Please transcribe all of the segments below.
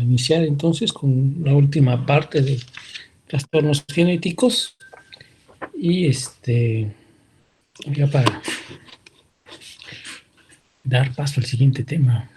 iniciar entonces con la última parte de trastornos genéticos y ya para dar paso al siguiente tema.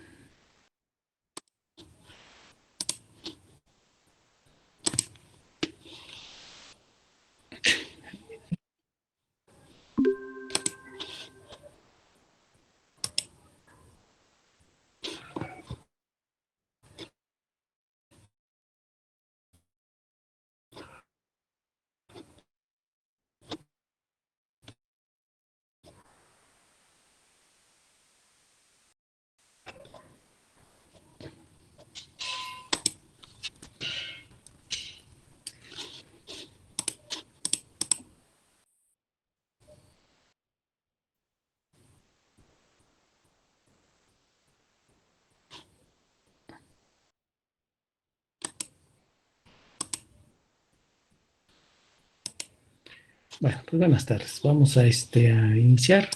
Bueno, pues buenas tardes. Vamos a iniciar.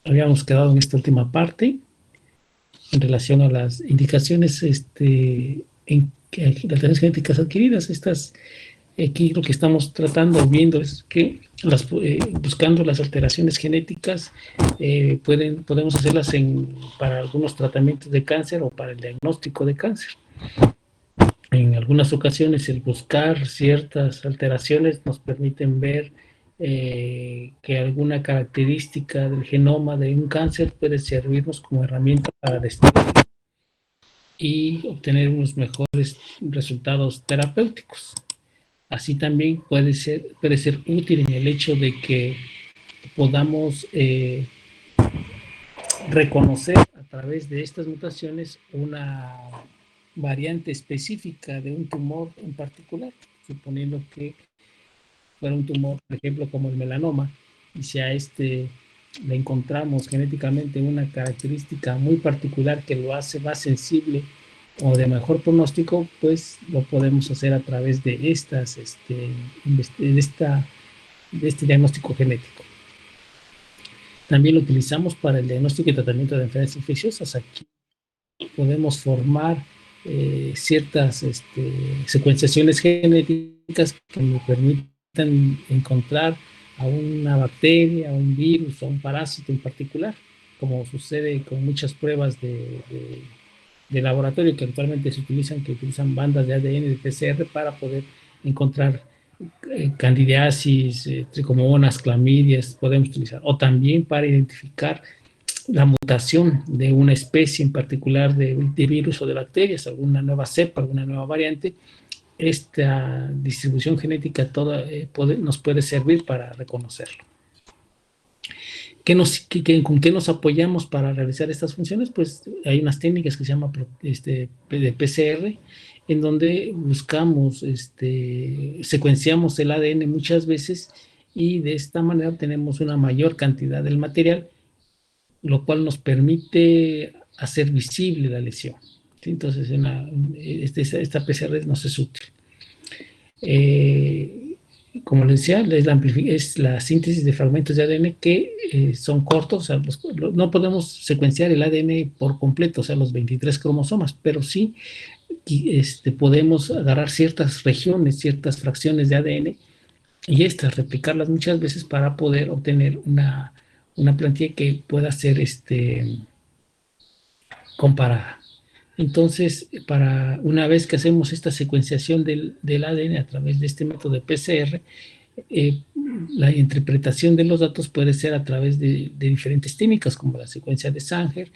Habíamos quedado en esta última parte en relación a las indicaciones en las alteraciones genéticas adquiridas. Aquí lo que estamos tratando, viendo es que buscando las alteraciones genéticas podemos hacerlas para algunos tratamientos de cáncer o para el diagnóstico de cáncer. En algunas ocasiones el buscar ciertas alteraciones nos permiten ver que alguna característica del genoma de un cáncer puede servirnos como herramienta para descubrir y obtener unos mejores resultados terapéuticos. Así también puede ser útil en el hecho de que podamos reconocer a través de estas mutaciones una variante específica de un tumor en particular, suponiendo que fuera un tumor, por ejemplo, como el melanoma, y si a le encontramos genéticamente una característica muy particular que lo hace más sensible o de mejor pronóstico, pues lo podemos hacer a través de este diagnóstico genético. También lo utilizamos para el diagnóstico y tratamiento de enfermedades infecciosas. Aquí podemos formar ciertas secuenciaciones genéticas que nos permitan encontrar a una bacteria, a un virus, a un parásito en particular, como sucede con muchas pruebas de laboratorio que actualmente se utilizan, bandas de ADN de PCR para poder encontrar candidiasis, tricomonas, clamidias, podemos utilizar, o también para identificar la mutación de una especie en particular de virus o de bacterias, alguna nueva cepa, alguna nueva variante. Esta distribución genética toda nos puede servir para reconocerlo. ¿Con qué nos apoyamos para realizar estas funciones? Pues hay unas técnicas que se llaman de PCR, en donde buscamos, secuenciamos el ADN muchas veces y de esta manera tenemos una mayor cantidad del material, lo cual nos permite hacer visible la lesión. ¿Sí? Entonces, esta PCR nos es útil. Como les decía, es la síntesis de fragmentos de ADN que son cortos, o sea, no podemos secuenciar el ADN por completo, o sea, los 23 cromosomas, pero sí podemos agarrar ciertas regiones, ciertas fracciones de ADN y replicarlas muchas veces para poder obtener una plantilla que pueda ser comparada. Entonces, una vez que hacemos esta secuenciación del ADN a través de este método de PCR, la interpretación de los datos puede ser a través de diferentes técnicas, como la secuencia de Sanger,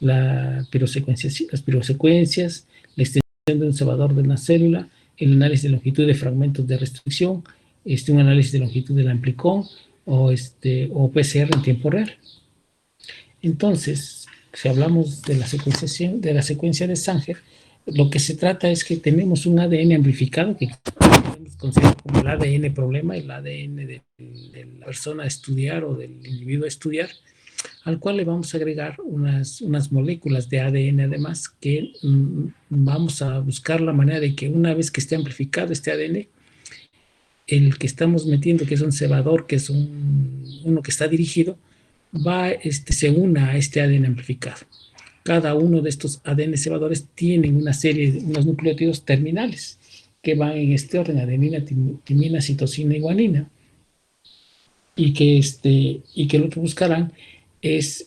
las pirosecuencias, la extensión de un cebador de una célula, el análisis de longitud de fragmentos de restricción, un análisis de longitud del amplicón o PCR en tiempo real. Entonces, si hablamos de la secuenciación, de la secuencia de Sanger, lo que se trata es que tenemos un ADN amplificado que podemos considerar como el ADN problema, el ADN de la persona a estudiar o del individuo a estudiar, al cual le vamos a agregar unas moléculas de ADN además que vamos a buscar la manera de que una vez que esté amplificado este ADN, el que estamos metiendo, que es un cebador, que es uno que está dirigido, se una a este ADN amplificado. cada uno de estos ADN cebadores tienen una serie de unos nucleótidos terminales que van en este orden: adenina, timina, citosina y guanina, y que lo que buscarán es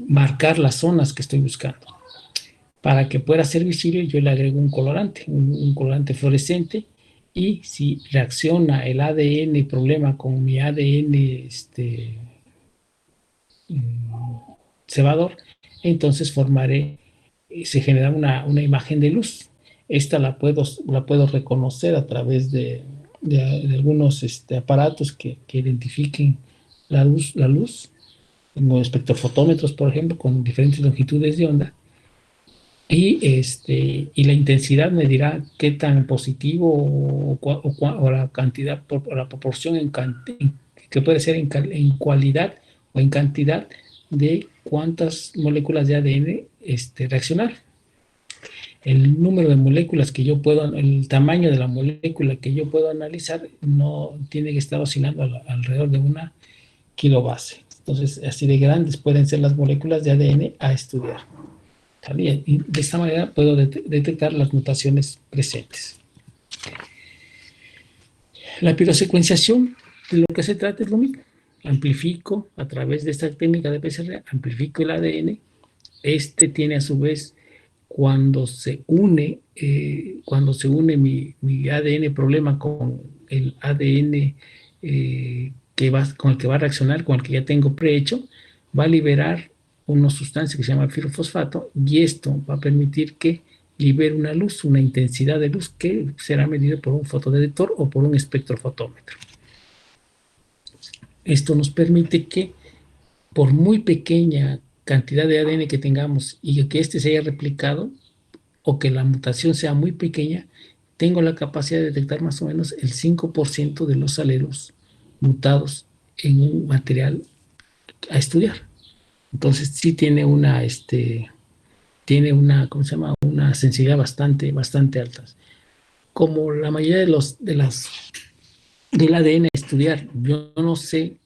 marcar las zonas que estoy buscando. Para que pueda ser visible, yo le agrego un colorante, un colorante fluorescente, y si reacciona el ADN problema con mi ADN cebador, entonces se genera una imagen de luz. Esta la puedo reconocer a través de algunos aparatos que identifiquen la luz, como espectrofotómetros, por ejemplo, con diferentes longitudes de onda. Y la intensidad me dirá qué tan positivo o la cantidad, o la proporción que puede ser en cualidad o en cantidad de cuántas moléculas de ADN reaccionar. El número de moléculas que yo puedo, el tamaño de la molécula que yo puedo analizar no tiene que estar oscilando alrededor de una kilobase. Entonces, así de grandes pueden ser las moléculas de ADN a estudiar. Y de esta manera puedo detectar las mutaciones presentes. La pirosecuenciación, de lo que se trata es lo mismo. Amplifico a través de esta técnica de PCR, amplifico el ADN. Tiene a su vez, cuando se une mi ADN problema con el ADN con el que va a reaccionar, con el que ya tengo prehecho, va a liberar una sustancia que se llama pirofosfato, y esto va a permitir que libere una luz, una intensidad de luz que será medida por un fotodetector o por un espectrofotómetro. Esto nos permite que, por muy pequeña cantidad de ADN que tengamos y que se haya replicado, o que la mutación sea muy pequeña, tengo la capacidad de detectar más o menos el 5% de los alelos mutados en un material a estudiar. Entonces sí tiene ¿cómo se llama? Una sensibilidad bastante alta. Como la mayoría del ADN a estudiar, yo no sé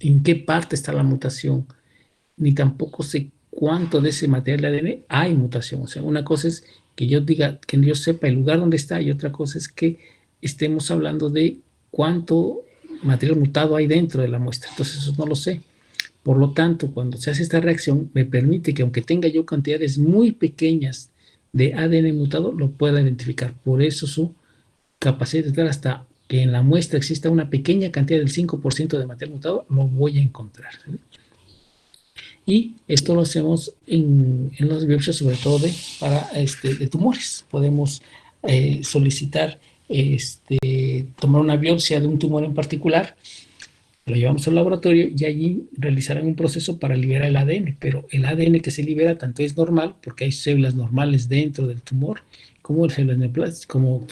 en qué parte está la mutación, ni tampoco sé cuánto de ese material de ADN hay mutación. O sea, una cosa es que yo diga, que yo sepa el lugar donde está, y otra cosa es que estemos hablando de cuánto material mutado hay dentro de la muestra. Entonces, eso no lo sé. Por lo tanto, cuando se hace esta reacción, me permite que, aunque tenga yo cantidades muy pequeñas de ADN mutado, lo pueda identificar. Por eso su capacidad de estar, hasta que en la muestra exista una pequeña cantidad del 5% de material mutado, lo voy a encontrar. ¿Sí? Y esto lo hacemos en las biopsias, sobre todo de tumores. Podemos solicitar tomar una biopsia de un tumor en particular, lo llevamos al laboratorio y allí realizarán un proceso para liberar el ADN, pero el ADN que se libera tanto es normal, porque hay células normales dentro del tumor, como células neoplásticas, como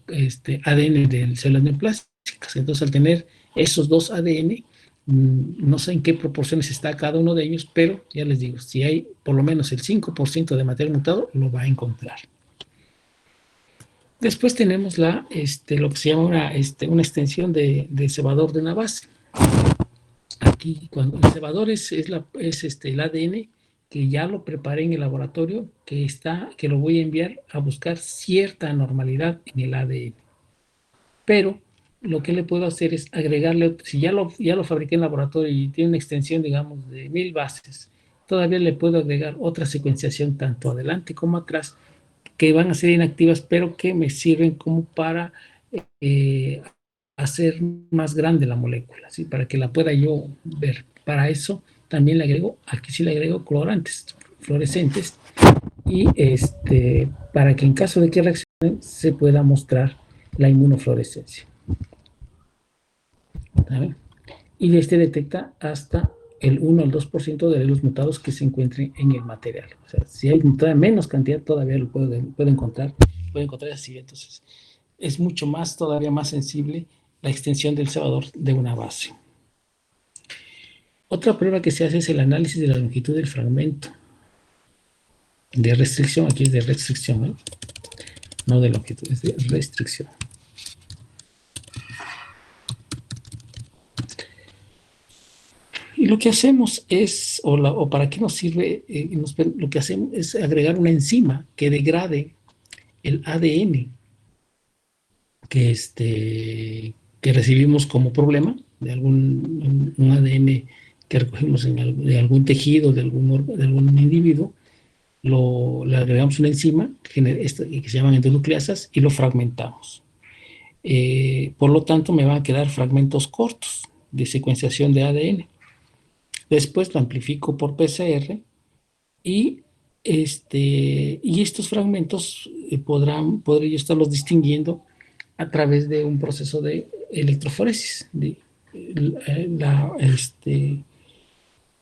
ADN de células neoplásticas. Entonces, al tener esos dos ADN, no sé en qué proporciones está cada uno de ellos, pero ya les digo, si hay por lo menos el 5% de material mutado, lo va a encontrar. Después tenemos lo que se llama una extensión de cebador de una base. Aquí, cuando el cebador es el ADN que ya lo preparé en el laboratorio, que lo voy a enviar a buscar cierta anormalidad en el ADN. Pero lo que le puedo hacer es agregarle, si ya lo fabriqué en laboratorio y tiene una extensión, digamos, de 1000 bases, todavía le puedo agregar otra secuenciación tanto adelante como atrás, que van a ser inactivas, pero que me sirven como para hacer más grande la molécula, ¿sí? Para que la pueda yo ver. Para eso también aquí sí le agrego colorantes fluorescentes, y para que en caso de que reaccionen se pueda mostrar la inmunofluorescencia. ¿Sabe? Y detecta hasta el 1 al 2% de los mutados que se encuentren en el material. O sea, si hay menos cantidad, todavía lo puedo encontrar así. Entonces, es todavía más sensible la extensión del cebador de una base. Otra prueba que se hace es el análisis de la longitud del fragmento de restricción. Aquí es de restricción, ¿eh? No de longitud, es de restricción. Y lo que hacemos es, o para qué nos sirve, lo que hacemos es agregar una enzima que degrade el ADN que recibimos como problema, de un ADN que recogimos de algún tejido, de algún individuo, le agregamos una enzima que se llaman endonucleasas y lo fragmentamos. Por lo tanto, me van a quedar fragmentos cortos de secuenciación de ADN. Después lo amplifico por PCR y, y estos fragmentos podré yo estarlos distinguiendo a través de un proceso de electroforesis.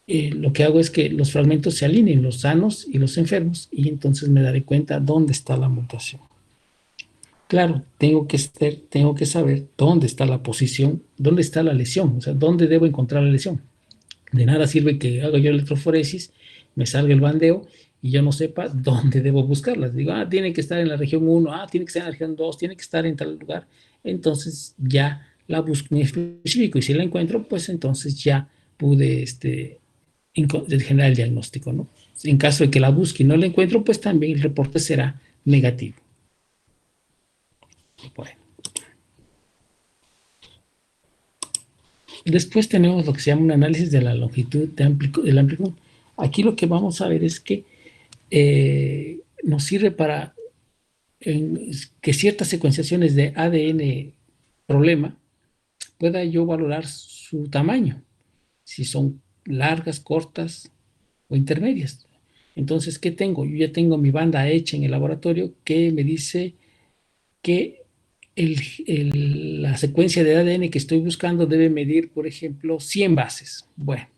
Lo que hago es que los fragmentos se alineen, los sanos y los enfermos, y entonces me daré cuenta dónde está la mutación. Claro, tengo que saber dónde está la posición, dónde está la lesión, o sea, dónde debo encontrar la lesión. De nada sirve que haga yo electroforesis, me salga el bandeo y yo no sepa dónde debo buscarlas. Digo, tiene que estar en la región 1, tiene que estar en la región 2, tiene que estar en tal lugar. Entonces ya la busco en específico y si la encuentro, pues entonces ya pude generar el diagnóstico, ¿no? En caso de que la busque y no la encuentro, pues también el reporte será negativo. Bueno. Después tenemos lo que se llama un análisis de la longitud del amplitud. Aquí lo que vamos a ver es que nos sirve para que ciertas secuenciaciones de ADN problema pueda yo valorar su tamaño, si son largas, cortas o intermedias. Entonces, ¿qué tengo? Yo ya tengo mi banda hecha en el laboratorio que me dice que la secuencia de ADN que estoy buscando debe medir, por ejemplo, 100 bases. Bueno,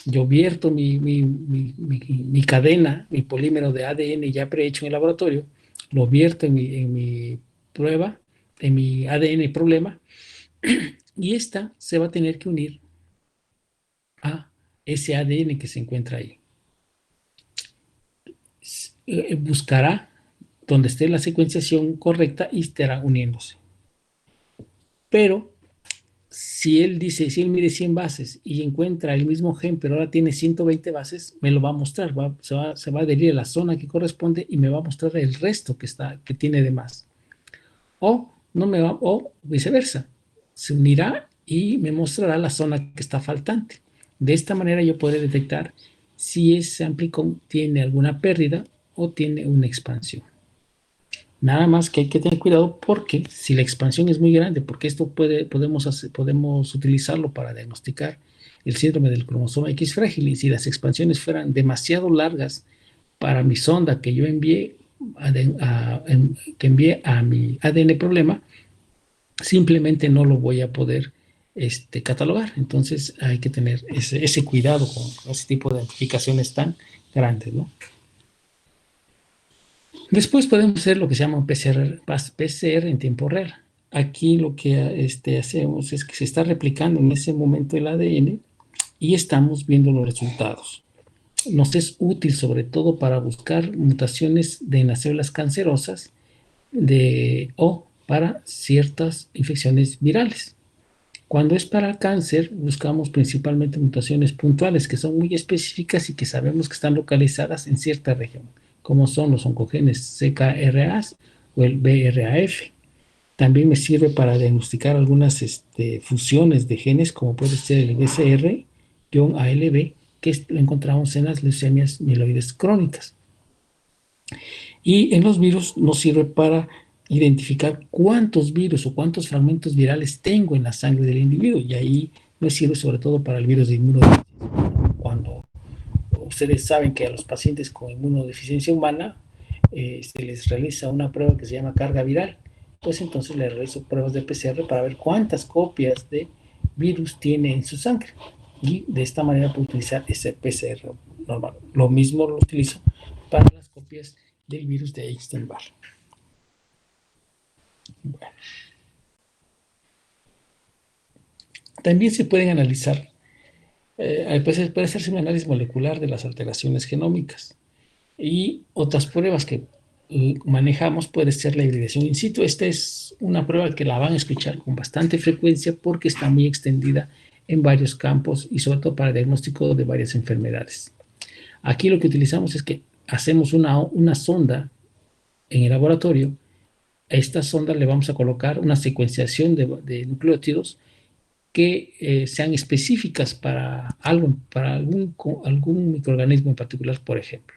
yo vierto mi cadena, mi polímero de ADN ya prehecho en el laboratorio, lo vierto en mi prueba, en mi ADN problema, y esta se va a tener que unir a ese ADN que se encuentra ahí. Buscará donde esté la secuenciación correcta y estará uniéndose. Pero si él mide 100 bases y encuentra el mismo gen, pero ahora tiene 120 bases, me lo va a mostrar, se va a adherir a la zona que corresponde y me va a mostrar el resto que tiene de más. O viceversa, se unirá y me mostrará la zona que está faltante. De esta manera yo podré detectar si ese amplicón tiene alguna pérdida o tiene una expansión. Nada más que hay que tener cuidado porque si la expansión es muy grande, porque esto podemos utilizarlo para diagnosticar el síndrome del cromosoma X frágil, y si las expansiones fueran demasiado largas para mi sonda que yo envié a mi ADN problema, simplemente no lo voy a poder catalogar. Entonces hay que tener ese cuidado con ese tipo de amplificaciones tan grandes, ¿no? Después podemos hacer lo que se llama un PCR en tiempo real. Aquí lo que hacemos es que se está replicando en ese momento el ADN y estamos viendo los resultados. Nos es útil sobre todo para buscar mutaciones en las células cancerosas o para ciertas infecciones virales. Cuando es para el cáncer, buscamos principalmente mutaciones puntuales que son muy específicas y que sabemos que están localizadas en cierta región, como son los oncogenes CKRAs o el BRAF. También me sirve para diagnosticar algunas fusiones de genes, como puede ser el BCR-ALB, que lo encontramos en las leucemias mieloides crónicas. Y en los virus nos sirve para identificar cuántos virus o cuántos fragmentos virales tengo en la sangre del individuo, y ahí me sirve sobre todo para el virus de inmunodeficiencia. Cuando ustedes saben que a los pacientes con inmunodeficiencia humana se les realiza una prueba que se llama carga viral, pues entonces les realizo pruebas de PCR para ver cuántas copias de virus tiene en su sangre, y de esta manera puedo utilizar ese PCR normal. Lo mismo lo utilizo para las copias del virus de Epstein-Barr. Bueno. También se pueden analizar, puede hacerse un análisis molecular de las alteraciones genómicas, y otras pruebas que manejamos puede ser la hibridación in situ. Esta es una prueba que la van a escuchar con bastante frecuencia porque está muy extendida en varios campos y sobre todo para el diagnóstico de varias enfermedades. Aquí lo que utilizamos es que hacemos una sonda en el laboratorio. A esta sonda le vamos a colocar una secuenciación de nucleótidos que sean específicas para algún microorganismo en particular, por ejemplo.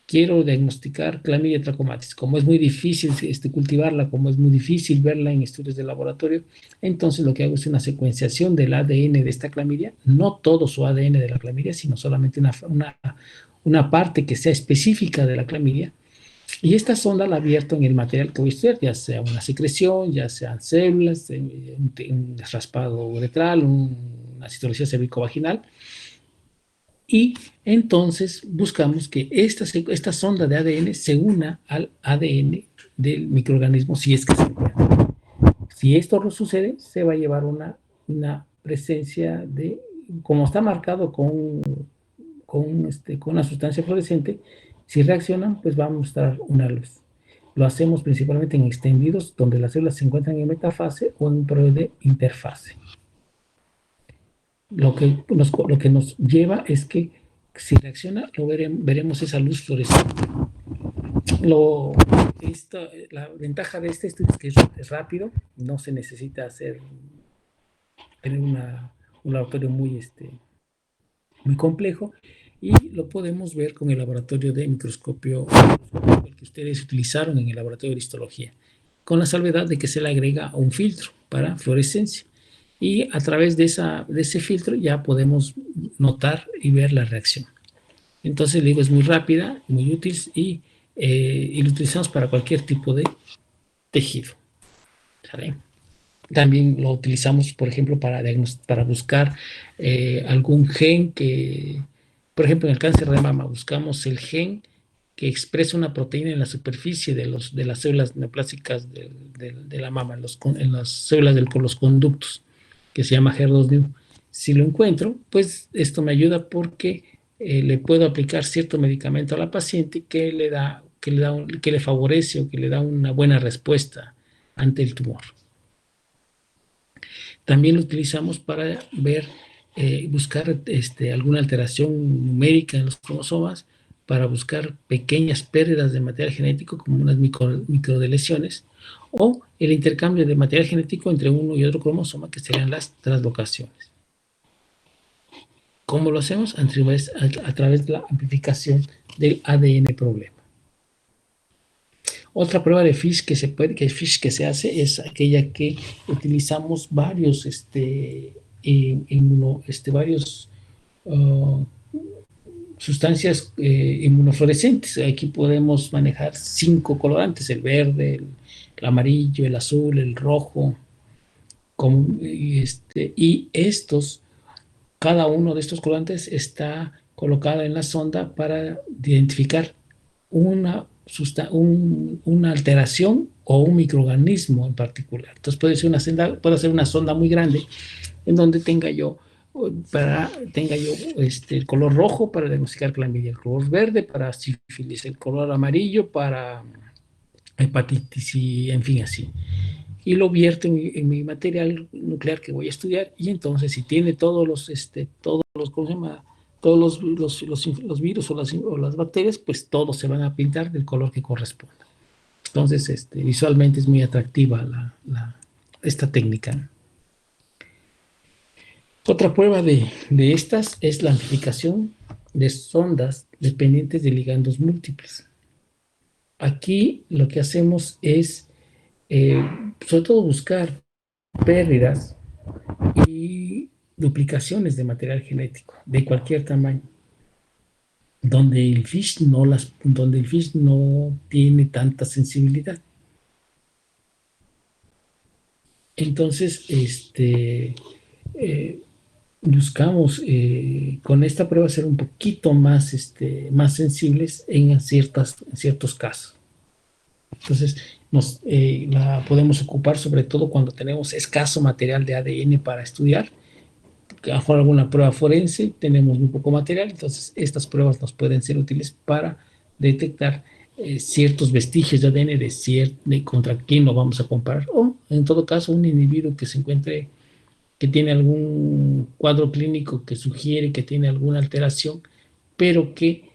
Quiero diagnosticar Chlamydia trachomatis. Como es muy difícil cultivarla, como es muy difícil verla en estudios de laboratorio, entonces lo que hago es una secuenciación del ADN de esta clamidia, no todo su ADN de la clamidia, sino solamente una parte que sea específica de la clamidia, y esta sonda la abierto en el material que voy a estudiar, ya sea una secreción, ya sean células, un raspado uretral, una citología cervicovaginal, y entonces buscamos que esta sonda de ADN se una al ADN del microorganismo si es que se encuentra. Si esto no sucede, se va a llevar una presencia de, como está marcado con una sustancia fluorescente, si reaccionan, pues va a mostrar una luz. Lo hacemos principalmente en extendidos, donde las células se encuentran en metafase o en un periodo de interfase. Lo que nos lleva es que si reacciona, veremos esa luz fluorescente. La ventaja de este estudio es que es rápido, no se necesita tener un laboratorio muy complejo, y lo podemos ver con el laboratorio de microscopio que ustedes utilizaron en el laboratorio de histología, con la salvedad de que se le agrega un filtro para fluorescencia, y a través de ese filtro ya podemos notar y ver la reacción. Entonces, le digo, es muy rápida, muy útil, y lo utilizamos para cualquier tipo de tejido. ¿Sabe? También lo utilizamos, por ejemplo, para buscar algún gen que, por ejemplo, en el cáncer de mama, buscamos el gen que expresa una proteína en la superficie de las células neoplásicas de la mama, en las células de los conductos, que se llama HER2-Neu. Si lo encuentro, pues esto me ayuda porque le puedo aplicar cierto medicamento a la paciente que le favorece o que le da una buena respuesta ante el tumor. También lo utilizamos para buscar alguna alteración numérica en los cromosomas, para buscar pequeñas pérdidas de material genético como unas microdeleciones, o el intercambio de material genético entre uno y otro cromosoma, que serían las translocaciones. ¿Cómo lo hacemos? A través de la amplificación del ADN problema. Otra prueba de FISH que se hace es aquella que utilizamos varios sustancias inmunofluorescentes. Aquí podemos manejar 5 colorantes: el verde, el amarillo, el azul, el rojo, y cada uno de estos colorantes está colocado en la sonda para identificar una alteración o un microorganismo en particular. Entonces puede ser una sonda muy grande en donde tenga yo el color rojo para diagnosticar clamidia, el color verde para sífilis, el color amarillo para hepatitis, y en fin, así. Y lo vierto en mi material nuclear que voy a estudiar, y entonces si tiene todos los ¿cómo se llama? Todos los virus o las bacterias, pues todos se van a pintar del color que corresponda. Entonces, visualmente es muy atractiva esta técnica. Otra prueba de estas es la amplificación de sondas dependientes de ligandos múltiples. Aquí lo que hacemos es, sobre todo, buscar pérdidas y duplicaciones de material genético de cualquier tamaño, donde el FISH no tiene tanta sensibilidad. Entonces, buscamos con esta prueba ser un poquito más sensibles en ciertos casos. Entonces, la podemos ocupar sobre todo cuando tenemos escaso material de ADN para estudiar. A lo mejor alguna prueba forense, tenemos muy poco material, entonces estas pruebas nos pueden ser útiles para detectar ciertos vestigios de ADN contra quién lo vamos a comparar, o en todo caso un individuo que se encuentre que tiene algún cuadro clínico que sugiere que tiene alguna alteración, pero que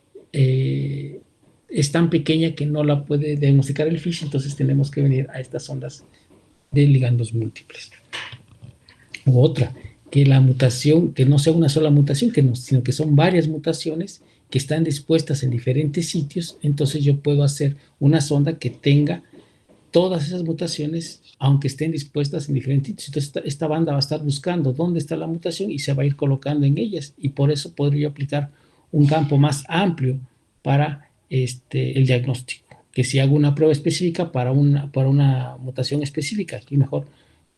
es tan pequeña que no la puede diagnosticar el FISH, entonces tenemos que venir a estas ondas de ligandos múltiples. U otra, que la mutación, que no sea una sola mutación, sino que son varias mutaciones que están dispuestas en diferentes sitios, entonces yo puedo hacer una sonda que tenga todas esas mutaciones, aunque estén dispuestas en diferentes sitios. Entonces esta banda va a estar buscando dónde está la mutación y se va a ir colocando en ellas, y por eso podría aplicar un campo más amplio para el diagnóstico, que si hago una prueba específica para una mutación específica, aquí mejor,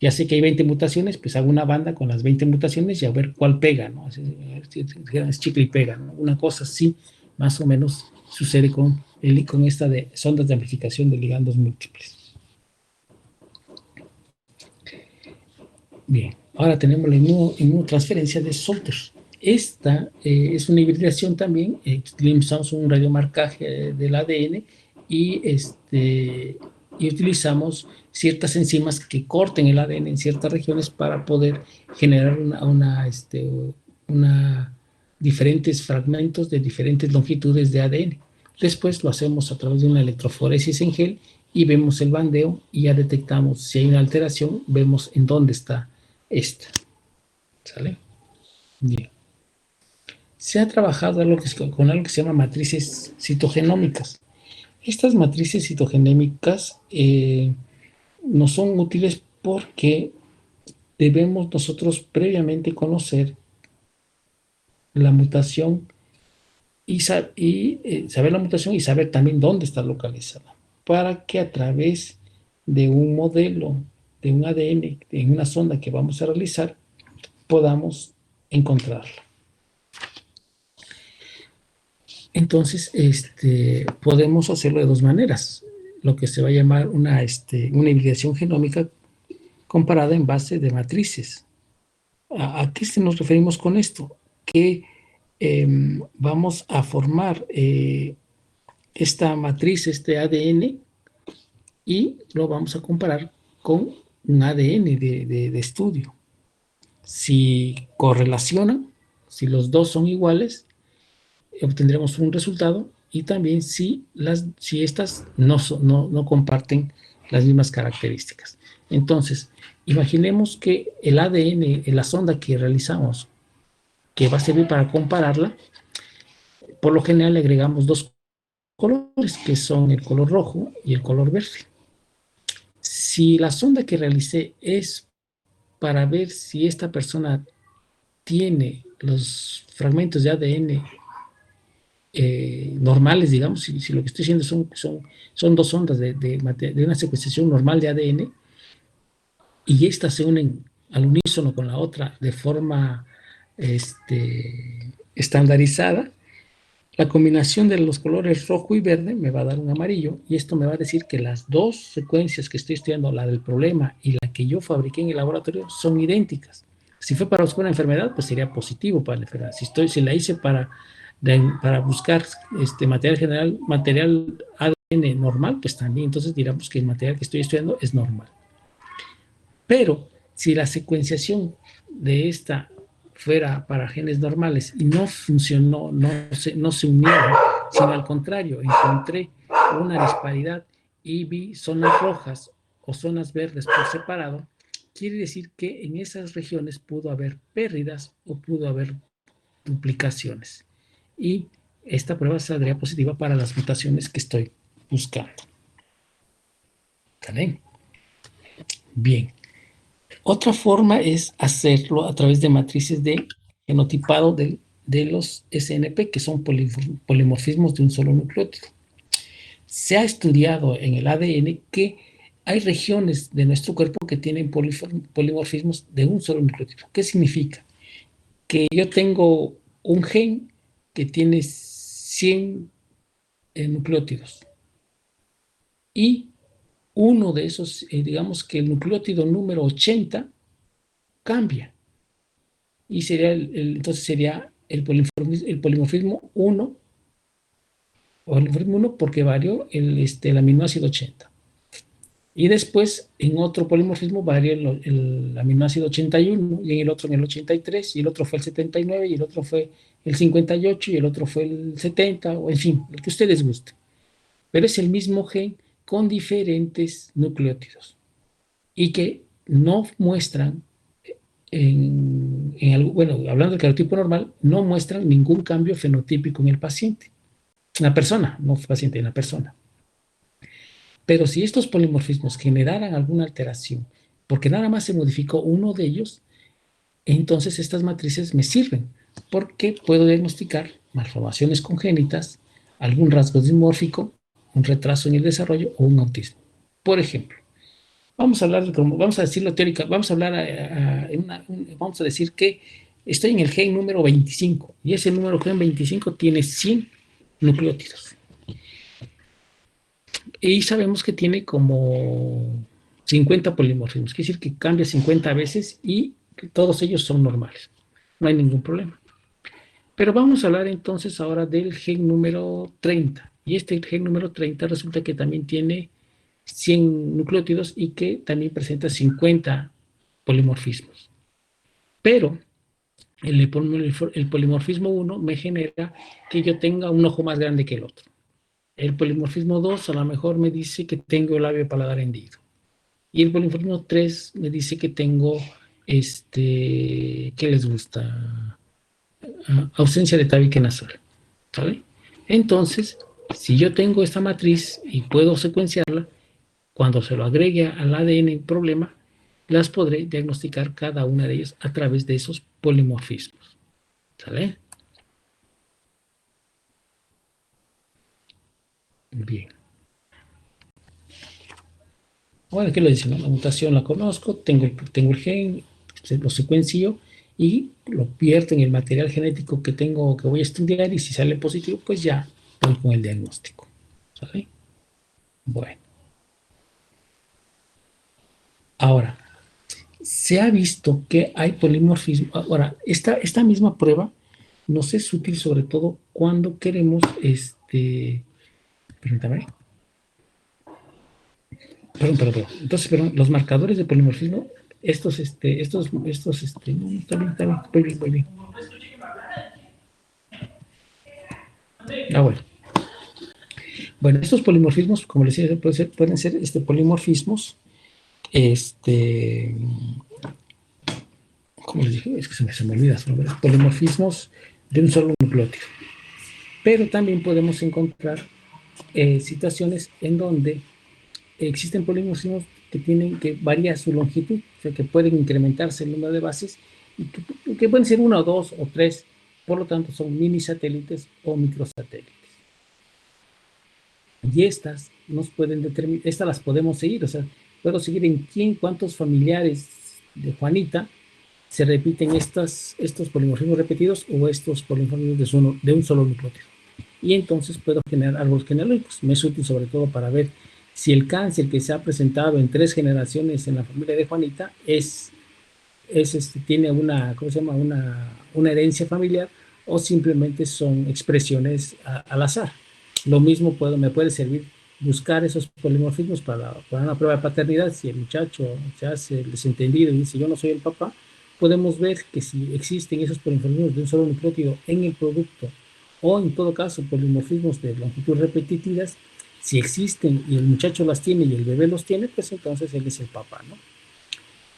ya sé que hay 20 mutaciones, pues hago una banda con las 20 mutaciones y a ver cuál pega, ¿no? Es chicle y pega, ¿no? Una cosa así, más o menos, sucede con esta de sondas de amplificación de ligandos múltiples. Bien, ahora tenemos la inmunotransferencia de Solter. Esta es una hibridación también, utilizamos un radiomarcaje del ADN y, y utilizamos ciertas enzimas que corten el ADN en ciertas regiones para poder generar diferentes fragmentos de diferentes longitudes de ADN. Después lo hacemos a través de una electroforesis en gel y vemos el bandeo y ya detectamos si hay una alteración, vemos en dónde está esta. ¿Sale? Bien. Se ha trabajado con algo que se llama matrices citogenómicas. Estas matrices citogenómicas nos son útiles porque debemos nosotros previamente conocer la mutación y saber la mutación y saber también dónde está localizada, para que a través de un modelo de un ADN en una sonda que vamos a realizar podamos encontrarla. Entonces, podemos hacerlo de dos maneras, lo que se va a llamar una hibridación genómica comparada en base de matrices. ¿A qué nos referimos con esto? Que vamos a formar esta matriz, este ADN, y lo vamos a comparar con un ADN de estudio. Si correlacionan, si los dos son iguales, obtendremos un resultado, y también si estas no comparten las mismas características. Entonces, imaginemos que el ADN en la sonda que realizamos, que va a servir para compararla, por lo general le agregamos dos colores, que son el color rojo y el color verde. Si la sonda que realicé es para ver si esta persona tiene los fragmentos de ADN normales, digamos, si lo que estoy diciendo son dos ondas de una secuenciación normal de ADN, y estas se unen al unísono con la otra de forma estandarizada, la combinación de los colores rojo y verde me va a dar un amarillo, y esto me va a decir que las dos secuencias que estoy estudiando, la del problema y la que yo fabriqué en el laboratorio, son idénticas. Si fue para buscar una enfermedad, pues sería positivo para la enfermedad. Si la hice para buscar material ADN normal, pues también, entonces diremos que el material que estoy estudiando es normal. Pero si la secuenciación de esta fuera para genes normales y no funcionó, no se unieron, sino al contrario, encontré una disparidad y vi zonas rojas o zonas verdes por separado, quiere decir que en esas regiones pudo haber pérdidas o pudo haber duplicaciones. Y esta prueba saldría positiva para las mutaciones que estoy buscando. ¿Vale? Bien. Otra forma es hacerlo a través de matrices de genotipado de los SNP, que son polimorfismos de un solo nucleótido. Se ha estudiado en el ADN que hay regiones de nuestro cuerpo que tienen polimorfismos de un solo nucleótido. ¿Qué significa? Que yo tengo un gen que tiene 100 nucleótidos, y uno de esos, digamos que el nucleótido número 80 cambia, y entonces sería el polimorfismo 1, o el polimorfismo 1 porque varió el aminoácido 80. Y después, en otro polimorfismo varía el aminoácido 81, y en el otro en el 83, y el otro fue el 79, y el otro fue el 58, y el otro fue el 70, o en fin, el que ustedes gusten. Pero es el mismo gen con diferentes nucleótidos y que no muestran, bueno, hablando del cardiotipo normal, no muestran ningún cambio fenotípico en el paciente, en la persona, no paciente, en la persona. Pero si estos polimorfismos generaran alguna alteración, porque nada más se modificó uno de ellos, entonces estas matrices me sirven, porque puedo diagnosticar malformaciones congénitas, algún rasgo dismórfico, un retraso en el desarrollo o un autismo. Por ejemplo, vamos a decirlo teórica, vamos a hablar, vamos a decir que estoy en el gen número 25 y ese número gen 25 tiene 100 nucleótidos. Y sabemos que tiene como 50 polimorfismos, quiere decir que cambia 50 veces y todos ellos son normales. No hay ningún problema. Pero vamos a hablar entonces ahora del gen número 30. Y este gen número 30 resulta que también tiene 100 nucleótidos y que también presenta 50 polimorfismos. Pero el polimorfismo 1 me genera que yo tenga un ojo más grande que el otro. El polimorfismo 2 a lo mejor me dice que tengo el labio paladar hendido. Y el polimorfismo 3 me dice que tengo, ¿qué les gusta? Ausencia de tabique nasal. ¿Sale? Entonces, si yo tengo esta matriz y puedo secuenciarla, cuando se lo agregue al ADN en problema, las podré diagnosticar cada una de ellas a través de esos polimorfismos. ¿Sale? Bien. Bueno, aquí lo dice, ¿no? La mutación la conozco, tengo el gen, lo secuencio y lo pierdo en el material genético que tengo, que voy a estudiar, y si sale positivo, pues ya voy con el diagnóstico. ¿Sale? Bueno. Ahora, se ha visto que hay polimorfismo. Ahora, esta misma prueba nos es útil sobre todo cuando queremos, permítame, perdón. Entonces, los marcadores de polimorfismo, no, está bien, voy bien. Bueno. Bueno, estos polimorfismos, como les decía, pueden ser polimorfismos, ¿cómo les dije? Es que se me olvida su nombre, polimorfismos de un solo nucleótido. Pero también podemos encontrar situaciones en donde existen polimorfismos que varía su longitud, o sea, que pueden incrementarse el número de bases y que pueden ser una o dos o tres, por lo tanto son mini satélites o microsatélites. Y estas nos pueden determinar, estas las podemos seguir, o sea, puedo seguir en cuántos familiares de Juanita se repiten estos polimorfismos repetidos o estos polimorfismos de un solo nucleótido. Y entonces puedo generar árboles genealógicos. Me es útil sobre todo para ver si el cáncer que se ha presentado en 3 generaciones en la familia de Juanita tiene ¿cómo se llama? Una herencia familiar, o simplemente son expresiones al azar. Lo mismo me puede servir buscar esos polimorfismos para una prueba de paternidad. Si el muchacho se hace el desentendido y dice yo no soy el papá, podemos ver que si existen esos polimorfismos de un solo nucleótido en el producto, o en todo caso polimorfismos de longitud repetidas, si existen y el muchacho las tiene y el bebé los tiene, pues entonces él es el papá, ¿no?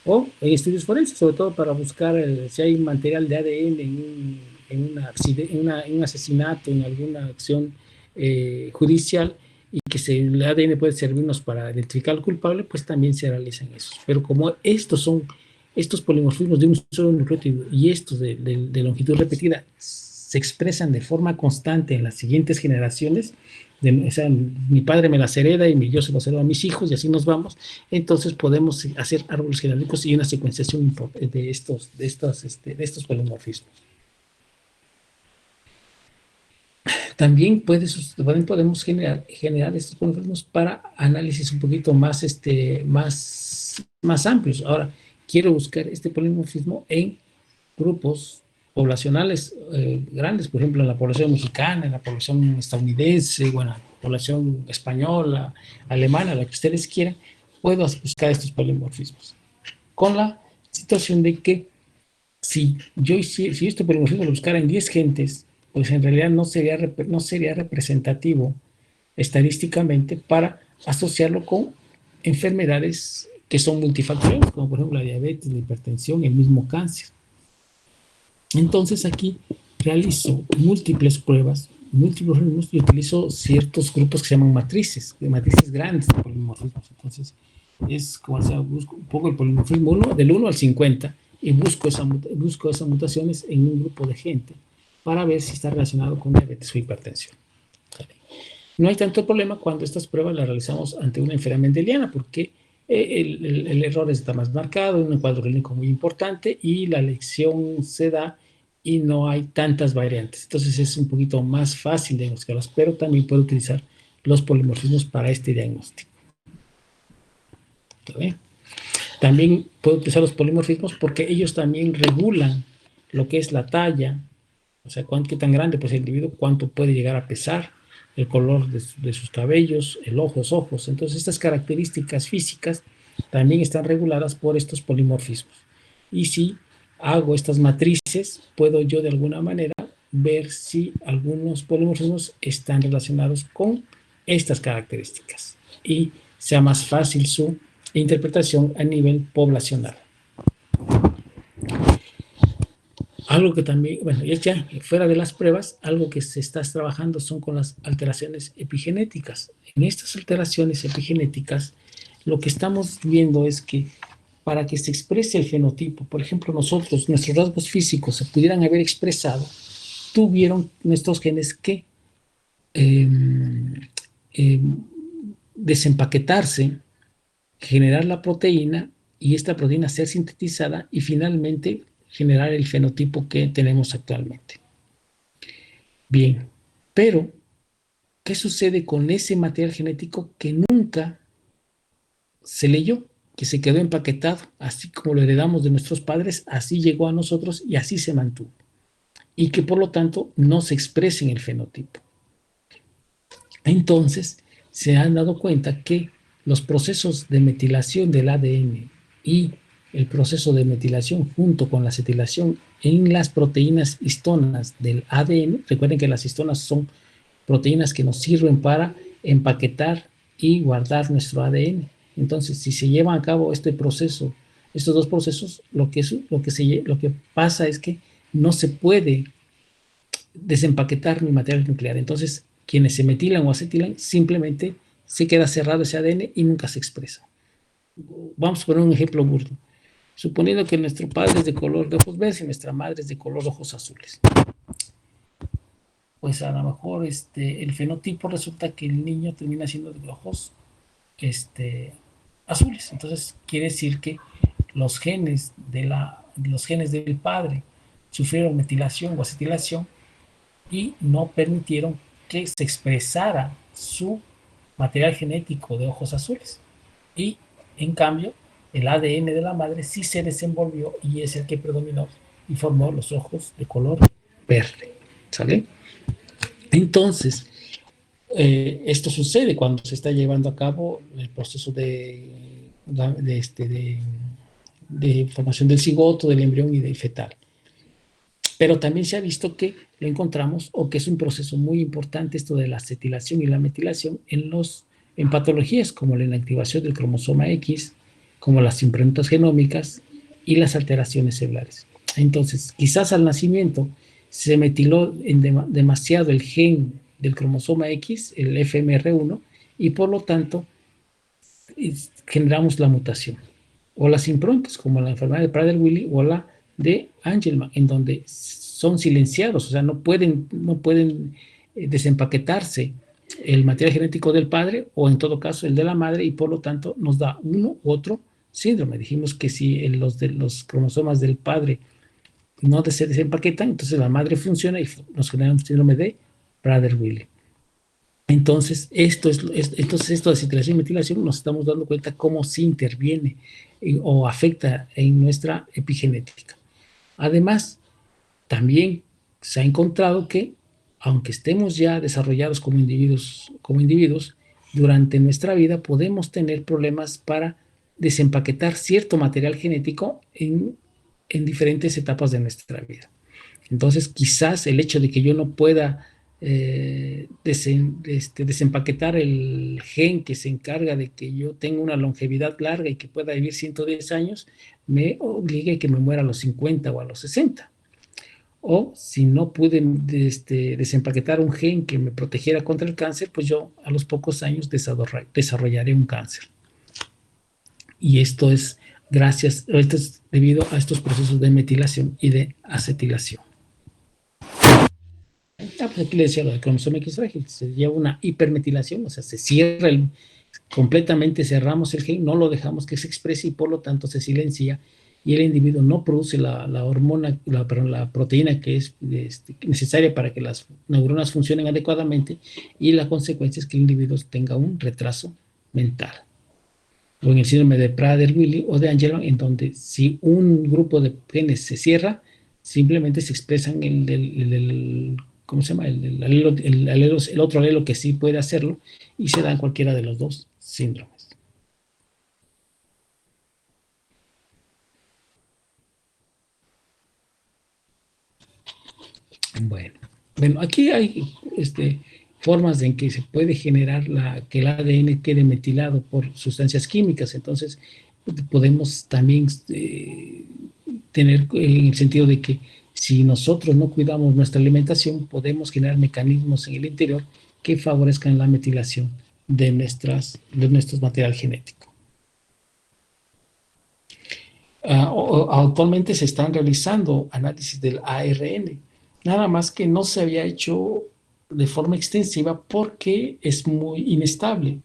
O en estudios forenses, sobre todo para buscar si hay material de ADN en un asesinato, en alguna acción judicial, y que el ADN puede servirnos para identificar al culpable, pues también se realizan esos. Pero como estos polimorfismos de un solo nucleótido y estos de longitud repetida se expresan de forma constante en las siguientes generaciones, o sea, mi padre me las hereda y yo se las heredo a mis hijos y así nos vamos, entonces podemos hacer árboles genealógicos y una secuenciación de estos polimorfismos. También podemos generar estos polimorfismos para análisis un poquito más amplios. Ahora, quiero buscar este polimorfismo en grupos poblacionales grandes, por ejemplo, en la población mexicana, en la población estadounidense, bueno, en la población española, alemana, la que ustedes quieran, puedo buscar estos polimorfismos. Con la situación de que si este polimorfismo lo buscara en 10 gentes, pues en realidad no sería representativo estadísticamente para asociarlo con enfermedades que son multifactoriales, como por ejemplo la diabetes, la hipertensión, el mismo cáncer. Entonces aquí realizo múltiples pruebas, múltiples ritmos, y utilizo ciertos grupos que se llaman matrices grandes de polimorfismos. Entonces es como, o sea, busco un poco el polimorfismo del 1 al 50 y busco esas mutaciones en un grupo de gente para ver si está relacionado con diabetes o hipertensión. No hay tanto problema cuando estas pruebas las realizamos ante una enfermedad mendeliana, porque el error está más marcado, un cuadro clínico muy importante y la elección se da y no hay tantas variantes. Entonces es un poquito más fácil diagnosticarlas, pero también puedo utilizar los polimorfismos para este diagnóstico. ¿Está bien? También puedo utilizar los polimorfismos porque ellos también regulan lo que es la talla, o sea, qué tan grande pues el individuo, cuánto puede llegar a pesar, el color de sus cabellos, los ojos. Entonces, estas características físicas también están reguladas por estos polimorfismos. Y si hago estas matrices, puedo yo de alguna manera ver si algunos polimorfismos están relacionados con estas características y sea más fácil su interpretación a nivel poblacional. Algo que también, bueno, ya fuera de las pruebas, algo que se está trabajando son con las alteraciones epigenéticas. En estas alteraciones epigenéticas, lo que estamos viendo es que para que se exprese el fenotipo, por ejemplo, nuestros rasgos físicos se pudieran haber expresado, tuvieron nuestros genes que eh, eh, desempaquetarse, generar la proteína y esta proteína ser sintetizada y finalmente generar el fenotipo que tenemos actualmente. Bien, pero ¿qué sucede con ese material genético que nunca se leyó, que se quedó empaquetado? Así como lo heredamos de nuestros padres, así llegó a nosotros y así se mantuvo. Y que por lo tanto no se expresa en el fenotipo. Entonces, se han dado cuenta que los procesos de metilación del ADN y el proceso de metilación junto con la acetilación en las proteínas histonas del ADN, recuerden que las histonas son proteínas que nos sirven para empaquetar y guardar nuestro ADN. Entonces, si se llevan a cabo este proceso, estos dos procesos, lo que pasa es que no se puede desempaquetar mi material nuclear. Entonces, quienes se metilan o acetilan, simplemente se queda cerrado ese ADN y nunca se expresa. Vamos a poner un ejemplo burdo. Suponiendo que nuestro padre es de color de ojos verdes y nuestra madre es de color de ojos azules. Pues a lo mejor el fenotipo resulta que el niño termina siendo de ojos azules. Entonces quiere decir que los genes del padre sufrieron metilación o acetilación y no permitieron que se expresara su material genético de ojos azules. Y en cambio, el ADN de la madre sí se desenvolvió y es el que predominó y formó los ojos de color verde. ¿Sale? Entonces, esto sucede cuando se está llevando a cabo el proceso de formación del cigoto, del embrión y del fetal. Pero también se ha visto que lo encontramos, o que es un proceso muy importante esto de la acetilación y la metilación en patologías como la inactivación del cromosoma X, como las improntas genómicas y las alteraciones celulares. Entonces, quizás al nacimiento se metiló demasiado el gen del cromosoma X, el FMR1, y por lo tanto generamos la mutación. O las improntas, como la enfermedad de Prader-Willi o la de Angelman, en donde son silenciados, o sea, no pueden desempaquetarse el material genético del padre o en todo caso el de la madre, y por lo tanto nos da uno u otro síndrome. Dijimos que si los cromosomas del padre no se desempaquetan, entonces la madre funciona y nos genera un síndrome de Prader-Willi. Entonces, esto de acetilación y metilación, nos estamos dando cuenta cómo se interviene o afecta en nuestra epigenética. Además, también se ha encontrado que, aunque estemos ya desarrollados como individuos, durante nuestra vida podemos tener problemas para desempaquetar cierto material genético en diferentes etapas de nuestra vida. Entonces, quizás el hecho de que yo no pueda desempaquetar el gen que se encarga de que yo tenga una longevidad larga y que pueda vivir 110 años, me obligue a que me muera a los 50 o a los 60. O si no pude desempaquetar un gen que me protegiera contra el cáncer, pues yo a los pocos años desarrollaré un cáncer. Y esto es debido a estos procesos de metilación y de acetilación. Pues aquí le decía lo del cromosoma X frágil, se lleva una hipermetilación, o sea, se cierra completamente, cerramos el gen, no lo dejamos que se exprese y por lo tanto se silencia y el individuo no produce la hormona, la proteína que es necesaria para que las neuronas funcionen adecuadamente, y la consecuencia es que el individuo tenga un retraso mental. O en el síndrome de Prader-Willi o de Angelman, en donde si un grupo de genes se cierra, simplemente se expresan ¿cómo se llama? El otro alelo que sí puede hacerlo, y se dan cualquiera de los dos síndromes. Bueno, aquí hay formas en que se puede generar que el ADN quede metilado por sustancias químicas. Entonces, podemos también tener en el sentido de que si nosotros no cuidamos nuestra alimentación, podemos generar mecanismos en el interior que favorezcan la metilación de nuestro material genético. Actualmente se están realizando análisis del ARN, nada más que no se había hecho de forma extensiva porque es muy inestable.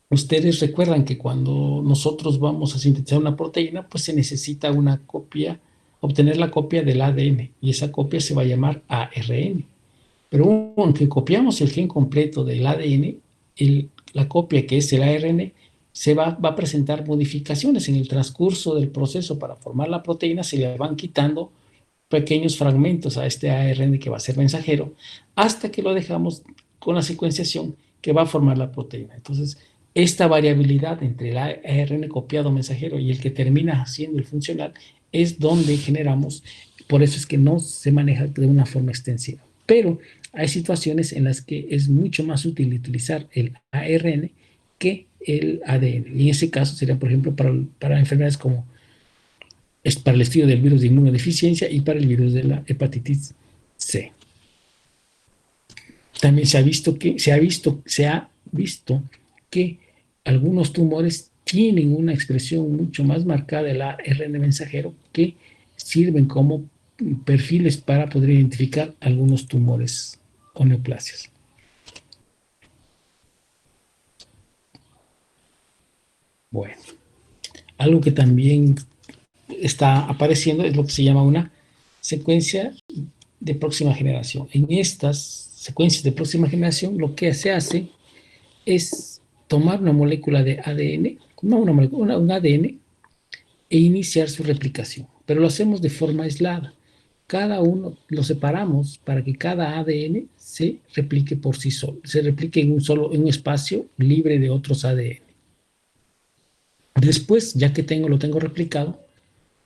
Ustedes recuerdan que cuando nosotros vamos a sintetizar una proteína, pues se necesita una copia, obtener la copia del ADN, y esa copia se va a llamar ARN. Pero aunque copiamos el gen completo del ADN, la copia que es el ARN se va a presentar modificaciones en el transcurso del proceso. Para formar la proteína se le van quitando pequeños fragmentos a este ARN que va a ser mensajero, hasta que lo dejamos con la secuenciación que va a formar la proteína. Entonces, esta variabilidad entre el ARN copiado mensajero y el que termina siendo el funcional es donde generamos, por eso es que no se maneja de una forma extensiva. Pero hay situaciones en las que es mucho más útil utilizar el ARN que el ADN. Y en ese caso sería, por ejemplo, para enfermedades como es para el estudio del virus de inmunodeficiencia y para el virus de la hepatitis C. También se ha visto que algunos tumores tienen una expresión mucho más marcada del ARN mensajero, que sirven como perfiles para poder identificar algunos tumores o neoplasias. Bueno, algo que también está apareciendo es lo que se llama una secuencia de próxima generación. En estas secuencias de próxima generación, lo que se hace es tomar una molécula de ADN, un ADN, e iniciar su replicación. Pero lo hacemos de forma aislada. Cada uno lo separamos para que cada ADN se replique por sí solo, se replique en un espacio libre de otros ADN. Después, ya que lo tengo replicado,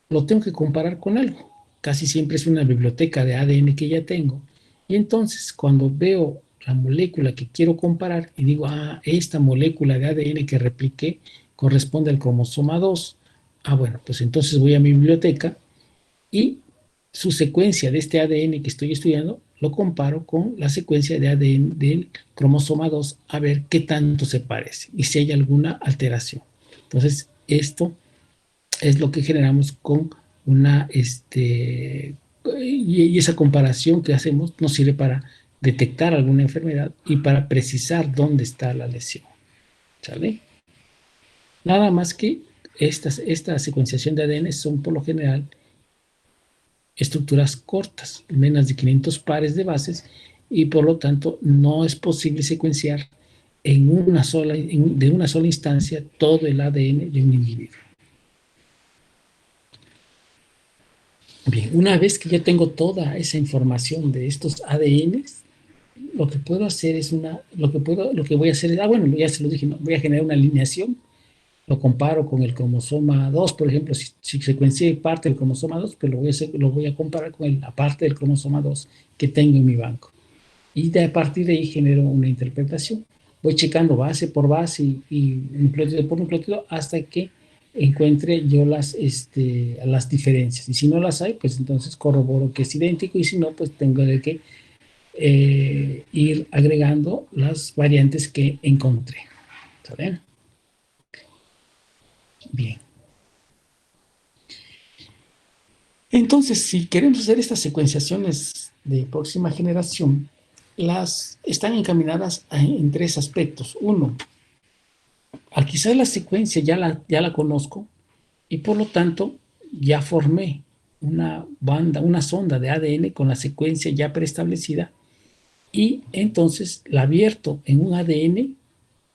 lo tengo que comparar con algo. Casi siempre es una biblioteca de ADN que ya tengo. Y entonces, cuando veo la molécula que quiero comparar y digo, esta molécula de ADN que repliqué corresponde al cromosoma 2. Bueno, pues entonces voy a mi biblioteca y su secuencia de este ADN que estoy estudiando lo comparo con la secuencia de ADN del cromosoma 2, a ver qué tanto se parece y si hay alguna alteración. Entonces, esto es lo que generamos con y esa comparación que hacemos nos sirve para detectar alguna enfermedad y para precisar dónde está la lesión. ¿Sale? Nada más que esta secuenciación de ADN son por lo general estructuras cortas, menos de 500 pares de bases, y por lo tanto no es posible secuenciar de una sola instancia todo el ADN de un individuo. Bien, una vez que ya tengo toda esa información de estos ADNs, lo que puedo hacer es lo que voy a hacer es, bueno, ya se lo dije, ¿no? Voy a generar una alineación, lo comparo con el cromosoma 2, por ejemplo, si secuencié parte del cromosoma 2, pues lo voy a comparar con la parte del cromosoma 2 que tengo en mi banco. Y a partir de ahí genero una interpretación. Voy checando base por base y nucleótido por nucleótido hasta que encuentre yo las diferencias. Y si no las hay, pues entonces corroboro que es idéntico, y si no, pues tengo que ir agregando las variantes que encontré. ¿Saben? Bien. Entonces, si queremos hacer estas secuenciaciones de próxima generación, las están encaminadas en tres aspectos. Uno, al quizás la secuencia ya la conozco y por lo tanto ya formé una sonda de ADN con la secuencia ya preestablecida, y entonces la abierto en un ADN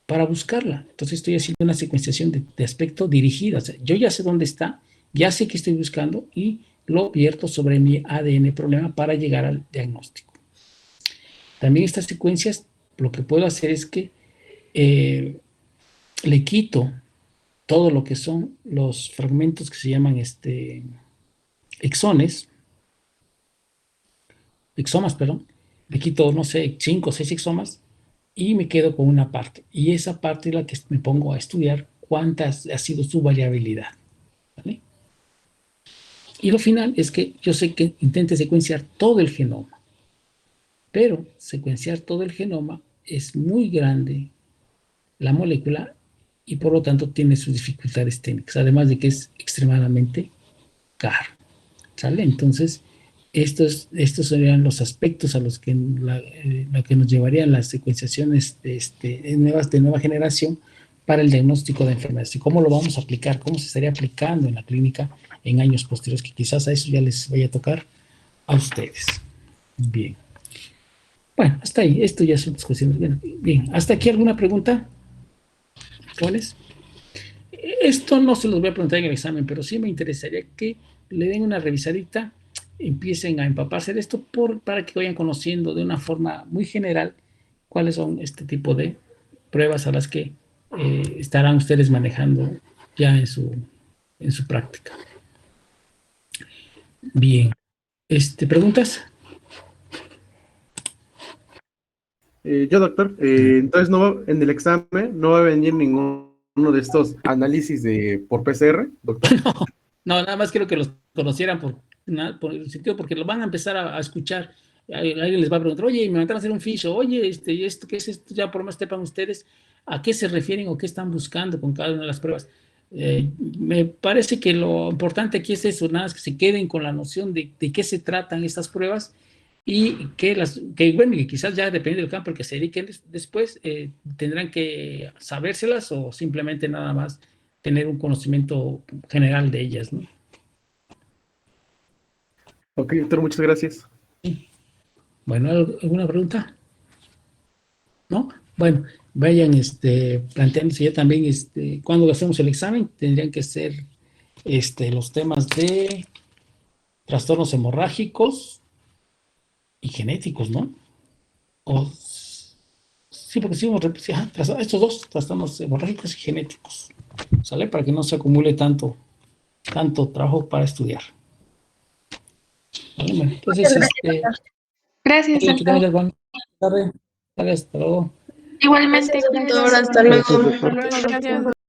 para buscarla. Entonces estoy haciendo una secuenciación de aspecto dirigida. O sea, yo ya sé dónde está, ya sé qué estoy buscando y lo vierto sobre mi ADN problema para llegar al diagnóstico. También estas secuencias, lo que puedo hacer es que le quito todo lo que son los fragmentos que se llaman exomas, perdón. Le quito, no sé, 5 o 6 exomas y me quedo con una parte. Y esa parte es la que me pongo a estudiar cuántas ha sido su variabilidad. ¿Vale? Y lo final es que yo sé que intente secuenciar todo el genoma, pero secuenciar todo el genoma es muy grande la molécula y por lo tanto tiene sus dificultades técnicas, además de que es extremadamente caro. ¿Sale? Entonces, estos serían los aspectos a los que, lo que nos llevarían las secuenciaciones de nueva generación para el diagnóstico de enfermedades. ¿Y cómo lo vamos a aplicar? ¿Cómo se estaría aplicando en la clínica en años posteriores? Que quizás a eso ya les vaya a tocar a ustedes. Bien. Bueno, hasta ahí. Esto ya son cuestiones. Bien. ¿Hasta aquí alguna pregunta, jóvenes? Esto no se los voy a preguntar en el examen, pero sí me interesaría que le den una revisadita, empiecen a empaparse de esto para que vayan conociendo de una forma muy general cuáles son este tipo de pruebas a las que estarán ustedes manejando ya en su práctica. Bien. ¿Preguntas? Yo, doctor, entonces en el examen no va a venir ninguno de estos análisis por PCR, doctor. No, nada más quiero que los conocieran por el sentido, porque lo van a empezar a escuchar. Alguien les va a preguntar, oye, me van a hacer un ficho, oye, ¿esto qué es esto? Ya por lo menos sepan ustedes a qué se refieren o qué están buscando con cada una de las pruebas. Me parece que lo importante aquí es eso, nada más que se queden con la noción de qué se tratan estas pruebas, y bueno, y quizás ya depende del campo al que se dediquen después, tendrán que sabérselas o simplemente nada más tener un conocimiento general de ellas, ¿no? Ok, doctor, muchas gracias. Bueno, ¿alguna pregunta? ¿No? Bueno, vayan planteándose ya también cuando hacemos el examen, tendrían que ser los temas de trastornos hemorrágicos y genéticos, ¿no? O, sí, porque sí, sí, estos dos, trastornos hemorrágicos y genéticos, ¿sale? Para que no se acumule tanto trabajo para estudiar. ¿Vale? Bueno, entonces, Gracias, que doctor. tengas buena tarde. Hasta luego. Igualmente, Gracias, doctor. Hasta Gracias, luego. doctor. Gracias.